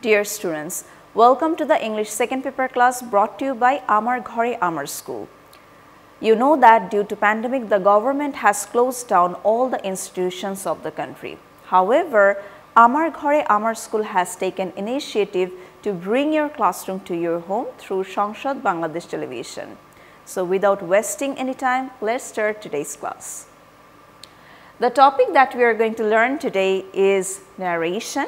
Dear students, welcome to the English second paper class brought to you by Amar Ghore Amar school. You know that due to pandemic, the government has closed down all the institutions of the country. However, Amar Ghore Amar school has taken initiative to bring your classroom to your home through Sanshad Bangladesh television. So without wasting any time, let's start today's class. The topic that we are going to learn today is narration.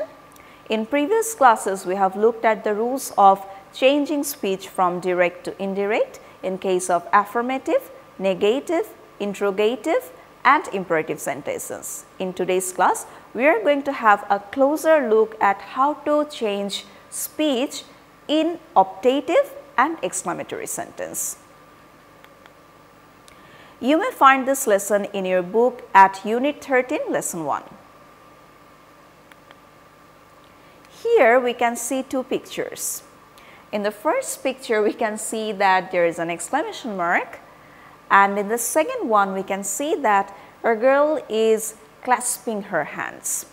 In previous classes, we have looked at the rules of changing speech from direct to indirect in case of affirmative, negative, interrogative and imperative sentences. In today's class, we are going to have a closer look at how to change speech in optative and exclamatory sentence. You may find this lesson in your book at Unit 13, Lesson 1. Here we can see two pictures. In the first picture we can see that there is an exclamation mark, and in the second one we can see that a girl is clasping her hands.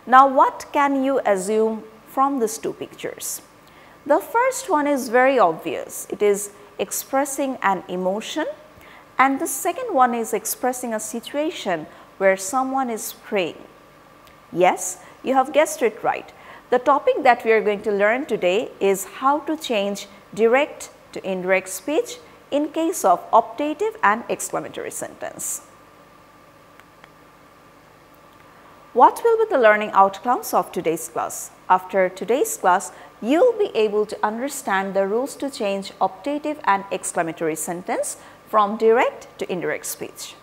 Now what can you assume from these two pictures? The first one is very obvious. It is expressing an emotion, and the second one is expressing a situation where someone is praying. Yes, you have guessed it right. The topic that we are going to learn today is how to change direct to indirect speech in case of optative and exclamatory sentence. What will be the learning outcomes of today's class? After today's class, you will be able to understand the rules to change optative and exclamatory sentence from direct to indirect speech.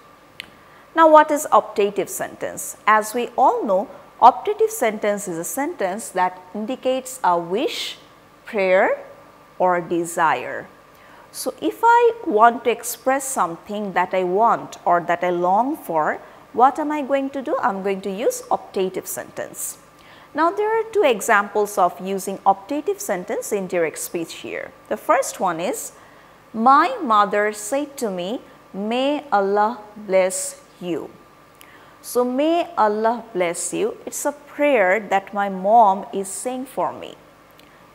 Now, what is optative sentence? As we all know, optative sentence is a sentence that indicates a wish, prayer or desire. So, if I want to express something that I want or that I long for, what am I going to do? I am going to use optative sentence. Now, there are two examples of using optative sentence in direct speech here. The first one is, my mother said to me, may Allah bless you. So, may Allah bless you, it is a prayer that my mom is saying for me.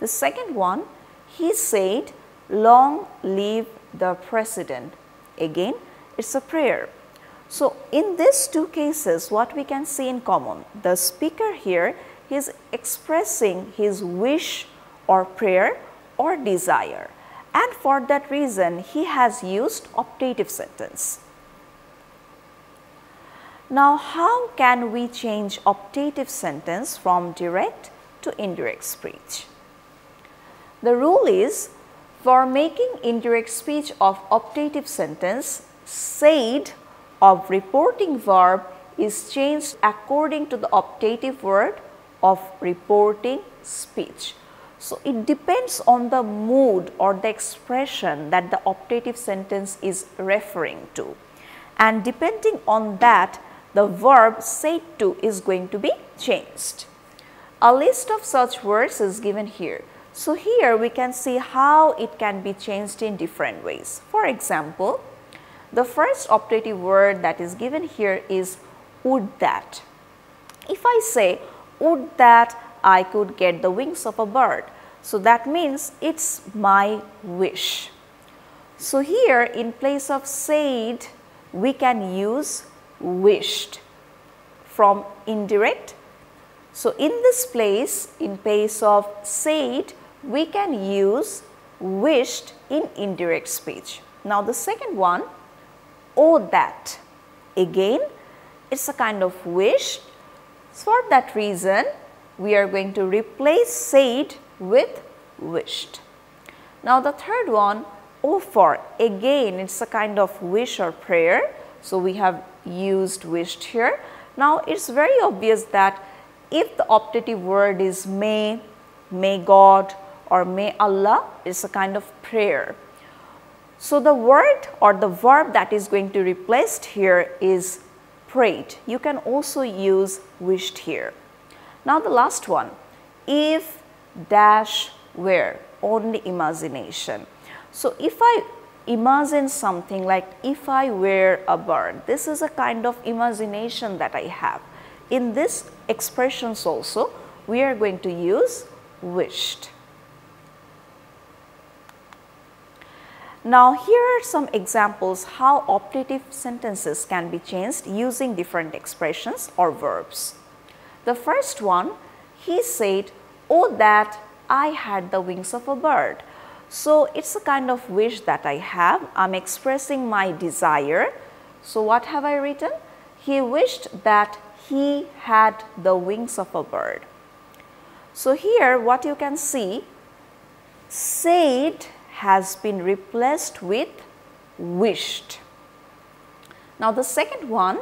The second one, he said, long live the president. Again, it is a prayer. So, in these two cases, what we can see in common? The speaker here is expressing his wish or prayer or desire, and for that reason, he has used optative sentence. Now, how can we change optative sentence from direct to indirect speech? The rule is, for making indirect speech of optative sentence, said of reporting verb is changed according to the optative word of reporting speech. So, it depends on the mood or the expression that the optative sentence is referring to, and depending on that, the verb said to is going to be changed. A list of such words is given here. So, here we can see how it can be changed in different ways. For example, the first optative word that is given here is would that. If I say would that I could get the wings of a bird, so that means it is my wish. So, here in place of said we can use wished from indirect. So, in this place, in place of said, we can use wished in indirect speech. Now, the second one, oh that, again it is a kind of wish. For that reason, we are going to replace said with wished. Now, the third one, oh for, again it is a kind of wish or prayer. So, we have used wished here. Now, it is very obvious that if the optative word is may God or may Allah, it is a kind of prayer. So, the word or the verb that is going to be replaced here is prayed. You can also use wished here. Now, the last one, if dash were, only imagination. So, if I imagine something like if I were a bird, this is a kind of imagination that I have. In this expressions also, we are going to use wished. Now, here are some examples how optative sentences can be changed using different expressions or verbs. The first one, he said, "Oh, that I had the wings of a bird." So, it is a kind of wish that I have. I am expressing my desire. So, what have I written? He wished that he had the wings of a bird. So, here what you can see, said has been replaced with wished. Now, the second one,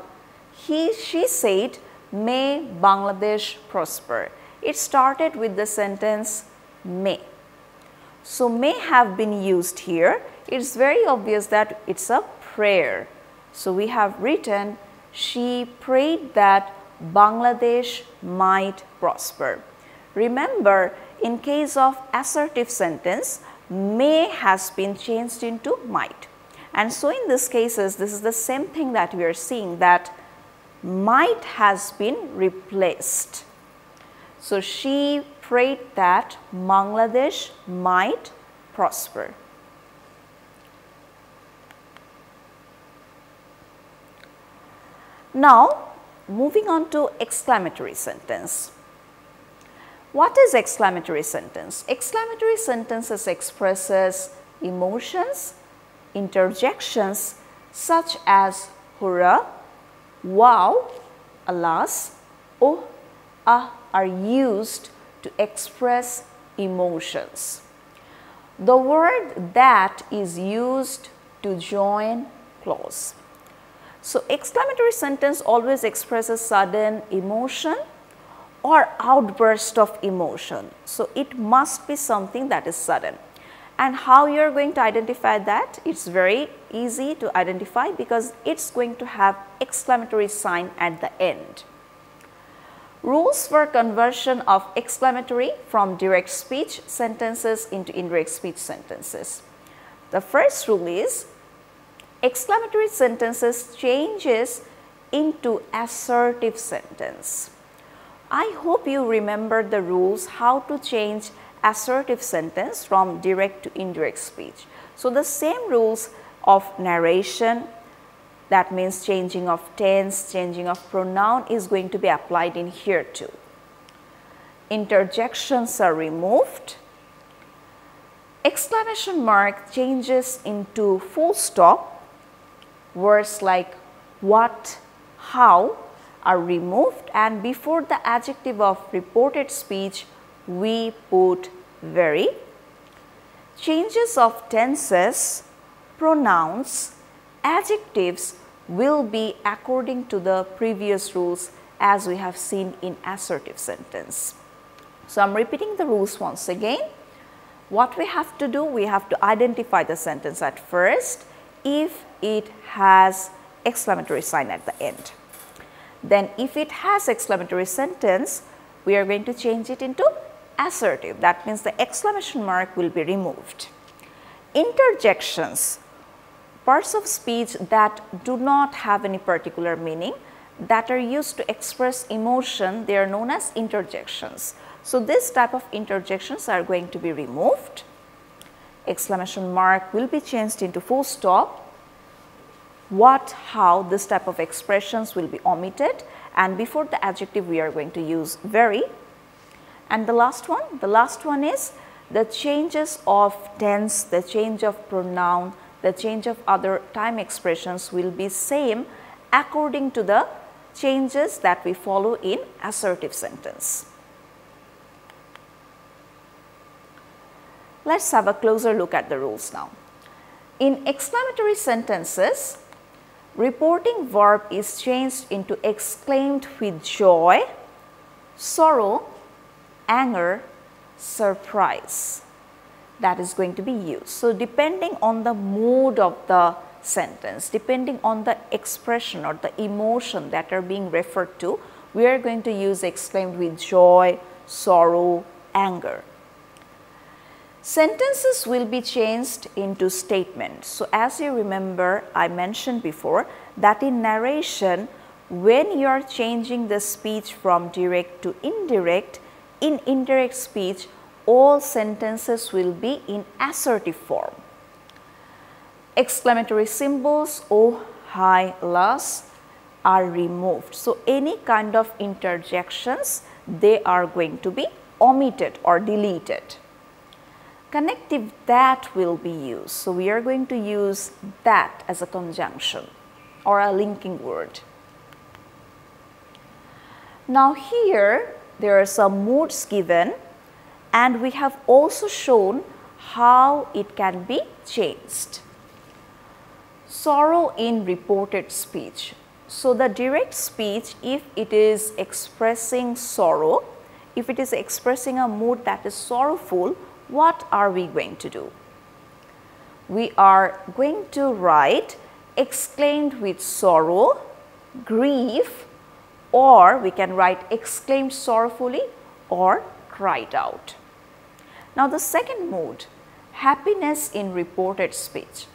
she said, "May Bangladesh prosper." It started with the sentence may. So, may have been used here. It is very obvious that it is a prayer. So, we have written, she prayed that Bangladesh might prosper. Remember, in case of assertive sentence, may has been changed into might. And so, in these cases, this is the same thing that we are seeing, that might has been replaced. So, she prayed that Bangladesh might prosper. Now, moving on to exclamatory sentence. What is exclamatory sentence? Exclamatory sentences expresses emotions, interjections such as hurrah, wow, alas, oh, ah are used to express emotions. The word that is used to join clause. So, exclamatory sentence always expresses sudden emotion or outburst of emotion. So, it must be something that is sudden. And how you are going to identify that? It is very easy to identify because it is going to have exclamatory sign at the end. Rules for conversion of exclamatory from direct speech sentences into indirect speech sentences. The first rule is exclamatory sentences changes into assertive sentence. I hope you remember the rules how to change assertive sentence from direct to indirect speech. So, the same rules of narration, that means changing of tense, changing of pronoun is going to be applied in here too. Interjections are removed. Exclamation mark changes into full stop. Words like what, how are removed, and before the adjective of reported speech we put very. Changes of tenses, pronouns, adjectives will be according to the previous rules as we have seen in assertive sentence. So, I am repeating the rules once again. What we have to do? We have to identify the sentence at first if it has exclamatory sign at the end. Then if it has exclamatory sentence, we are going to change it into assertive. That means the exclamation mark will be removed. Interjections, parts of speech that do not have any particular meaning, that are used to express emotion, they are known as interjections. So, this type of interjections are going to be removed. Exclamation mark will be changed into full stop. What, how, this type of expressions will be omitted, and before the adjective we are going to use very. And the last one is the changes of tense, the change of pronoun, the change of other time expressions will be same according to the changes that we follow in assertive sentence. Let us have a closer look at the rules now. In exclamatory sentences, reporting verb is changed into exclaimed with joy, sorrow, anger, surprise. That is going to be used. So, depending on the mood of the sentence, depending on the expression or the emotion that are being referred to, we are going to use exclaimed with joy, sorrow, anger. Sentences will be changed into statements. So, as you remember, I mentioned before that in narration, when you are changing the speech from direct to indirect, in indirect speech, all sentences will be in assertive form. Exclamatory symbols, oh, hi, las are removed. So, any kind of interjections, they are going to be omitted or deleted. Connective that will be used. So, we are going to use that as a conjunction or a linking word. Now, here there are some moods given, and we have also shown how it can be changed. Sorrow in reported speech. So, the direct speech, if it is expressing sorrow, if it is expressing a mood that is sorrowful, what are we going to do? We are going to write exclaimed with sorrow, grief, or we can write exclaimed sorrowfully or cried out. Now, the second mood, happiness in reported speech.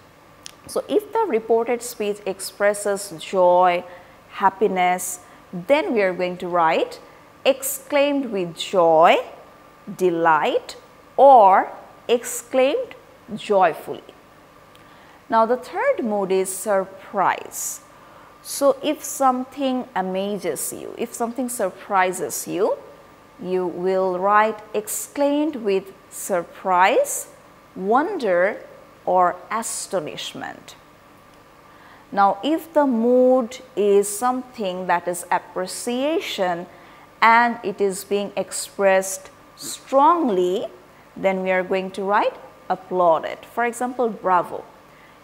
So, if the reported speech expresses joy, happiness, then we are going to write exclaimed with joy, delight, or exclaimed joyfully. Now, the third mood is surprise. So, if something amazes you, if something surprises you, you will write exclaimed with surprise, wonder, or astonishment. Now, if the mood is something that is appreciation and it is being expressed strongly, then we are going to write applauded. For example, bravo.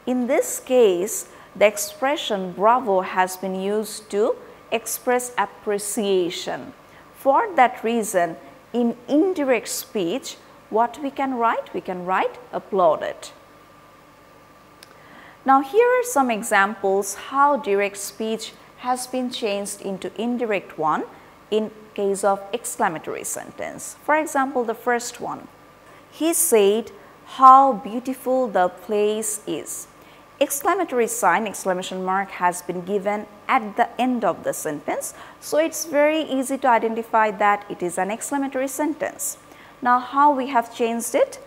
In this case, the expression bravo has been used to express appreciation. For that reason, in indirect speech, what we can write? We can write applauded. Now, here are some examples how direct speech has been changed into indirect one in case of exclamatory sentence. For example, the first one, he said, how beautiful the place is. Exclamatory sign, exclamation mark has been given at the end of the sentence. So, it is very easy to identify that it is an exclamatory sentence. Now, how we have changed it?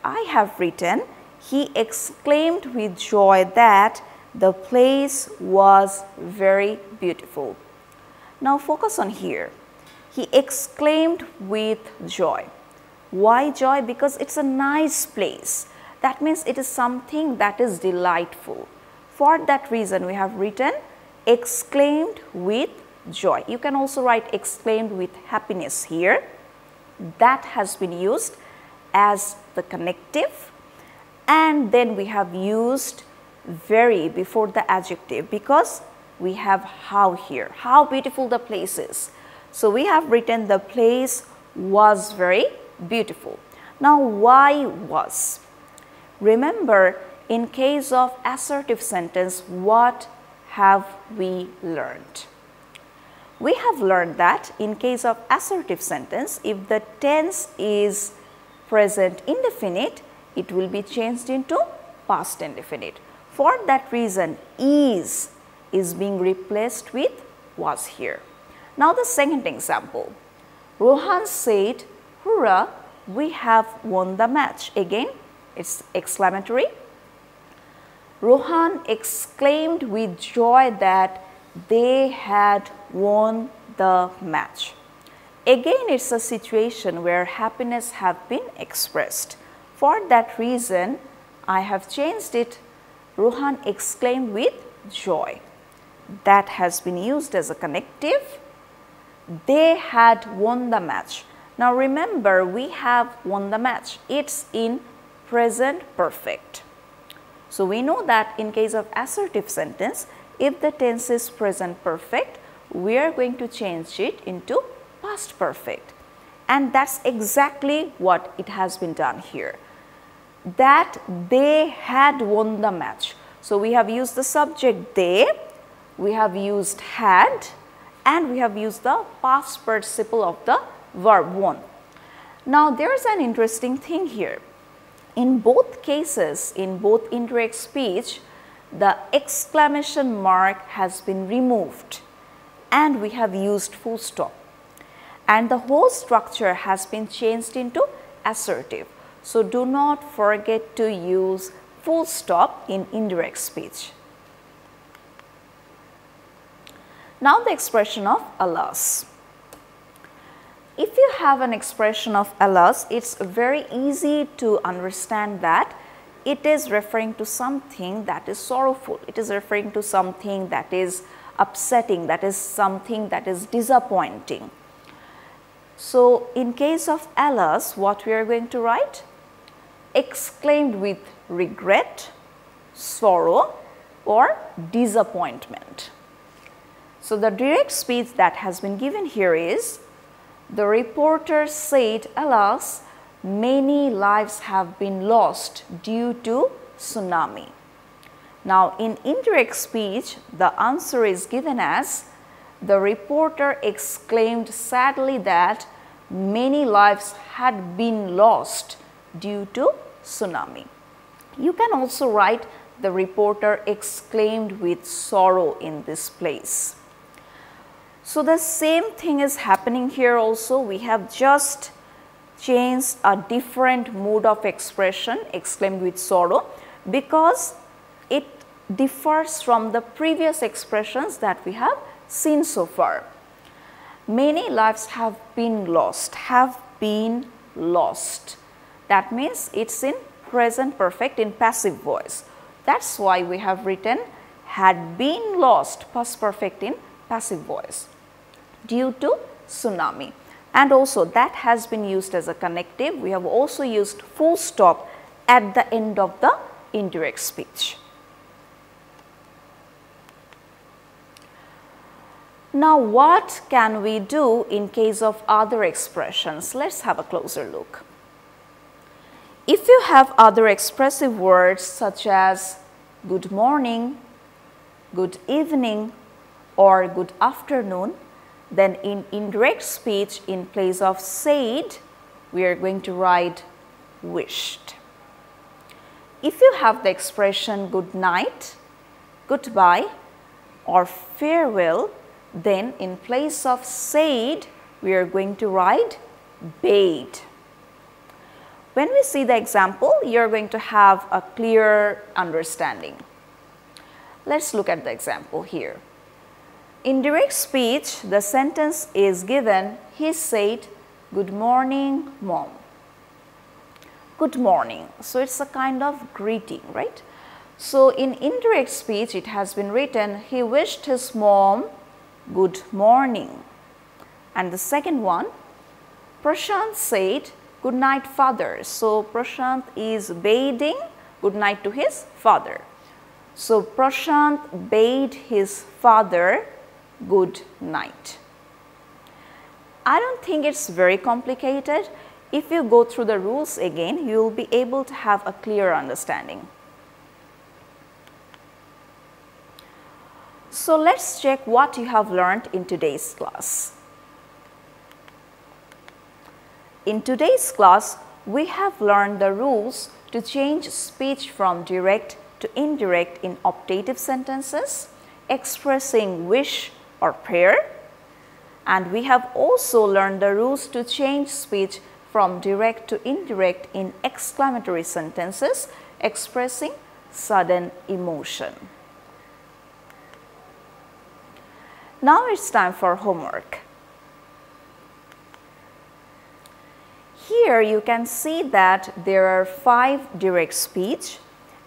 I have written, he exclaimed with joy that the place was very beautiful. Now, focus on here. He exclaimed with joy. Why joy? Because it is a nice place. That means it is something that is delightful. For that reason, we have written exclaimed with joy. You can also write exclaimed with happiness here. That has been used as the connective, and then we have used very before the adjective because we have how here, how beautiful the place is. So, we have written the place was very beautiful. Now, why was? Remember, in case of assertive sentence, what have we learned? We have learned that in case of assertive sentence, if the tense is present indefinite, it will be changed into past indefinite. For that reason, is being replaced with was here. Now, the second example, Rohan said, hurrah, we have won the match. Again, it is exclamatory. Rohan exclaimed with joy that they had won the match. Again, it is a situation where happiness have been expressed. For that reason, I have changed it. Rohan exclaimed with joy. That has been used as a connective. They had won the match. Now, remember, we have won the match. It is in present perfect. So, we know that in case of assertive sentence, if the tense is present perfect, we are going to change it into past perfect, and that is exactly what it has been done here, that they had won the match. So, we have used the subject they, we have used had, and we have used the past participle of the verb won. Now, there is an interesting thing here. In both cases, in both indirect speech, the exclamation mark has been removed and we have used full stop, and the whole structure has been changed into assertive. So do not forget to use full stop in indirect speech. Now the expression of alas. If you have an expression of alas, it's very easy to understand that it is referring to something that is sorrowful. It is referring to something that is upsetting, that is something that is disappointing. So in case of alas, what we are going to write? Exclaimed with regret, sorrow or disappointment. So the direct speech that has been given here is, the reporter said, alas, many lives have been lost due to tsunami. Now in indirect speech, the answer is given as, the reporter exclaimed sadly that many lives had been lost due to tsunami. You can also write, the reporter exclaimed with sorrow in this place. So the same thing is happening here also. We have just changed a different mode of expression, exclaimed with sorrow, because it differs from the previous expressions that we have seen so far. Many lives have been lost, have been lost. That means it's in present perfect in passive voice. That's why we have written had been lost past perfect in passive voice due to tsunami. And also that has been used as a connective. We have also used full stop at the end of the indirect speech. Now what can we do in case of other expressions? Let's have a closer look. If you have other expressive words such as good morning, good evening or good afternoon, then in indirect speech, in place of said, we are going to write wished. If you have the expression good night, goodbye or farewell, then in place of said, we are going to write bade. When we see the example, you are going to have a clear understanding. Let's look at the example here. In direct speech, the sentence is given, he said, good morning, mom. Good morning. So it's a kind of greeting, right? So in indirect speech, it has been written, he wished his mom good morning. And the second one, Prashant said, good night, father. So Prashant is bidding good night to his father. So Prashant bade his father good night. I don't think it's very complicated. If you go through the rules again, you will be able to have a clear understanding. So let's check what you have learned in today's class. In today's class, we have learned the rules to change speech from direct to indirect in optative sentences, expressing wish or prayer. And we have also learned the rules to change speech from direct to indirect in exclamatory sentences, expressing sudden emotion. Now it's time for homework. Here you can see that there are 5 direct speech,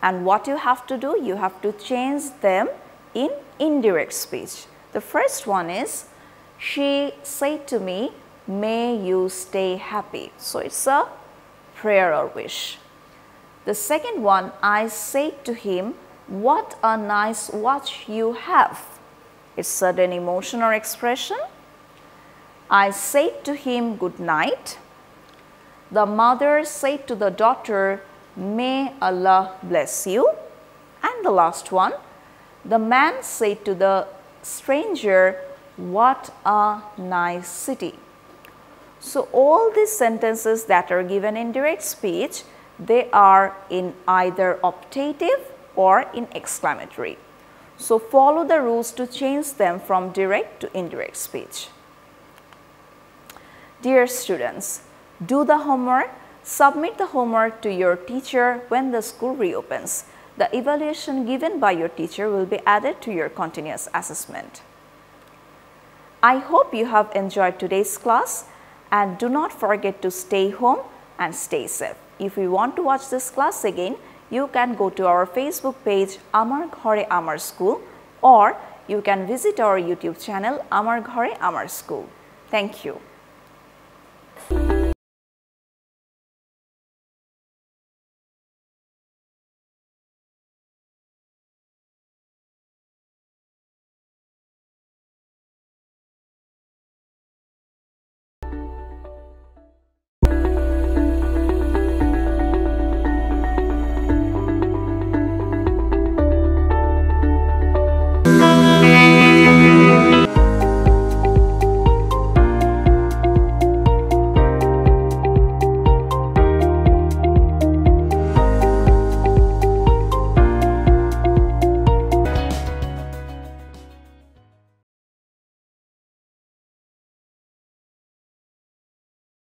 and what you have to do, you have to change them in indirect speech. The first one is, she said to me, may you stay happy. So it's a prayer or wish. The second one, I said to him, what a nice watch you have. It's sudden emotion or expression. I said to him, good night. The mother said to the daughter, may Allah bless you. And the last one, the man said to the stranger, what a nice city. So all these sentences that are given in direct speech, they are in either optative or in exclamatory. So follow the rules to change them from direct to indirect speech. Dear students, do the homework, Submit the homework to your teacher when the school reopens. The evaluation given by your teacher will be added to your continuous assessment. I hope you have enjoyed today's class, and do not forget to stay home and stay safe. If you want to watch this class again, you can go to our Facebook page Amar Ghore Amar School, or you can visit our YouTube channel Amar Ghore Amar School. Thank you.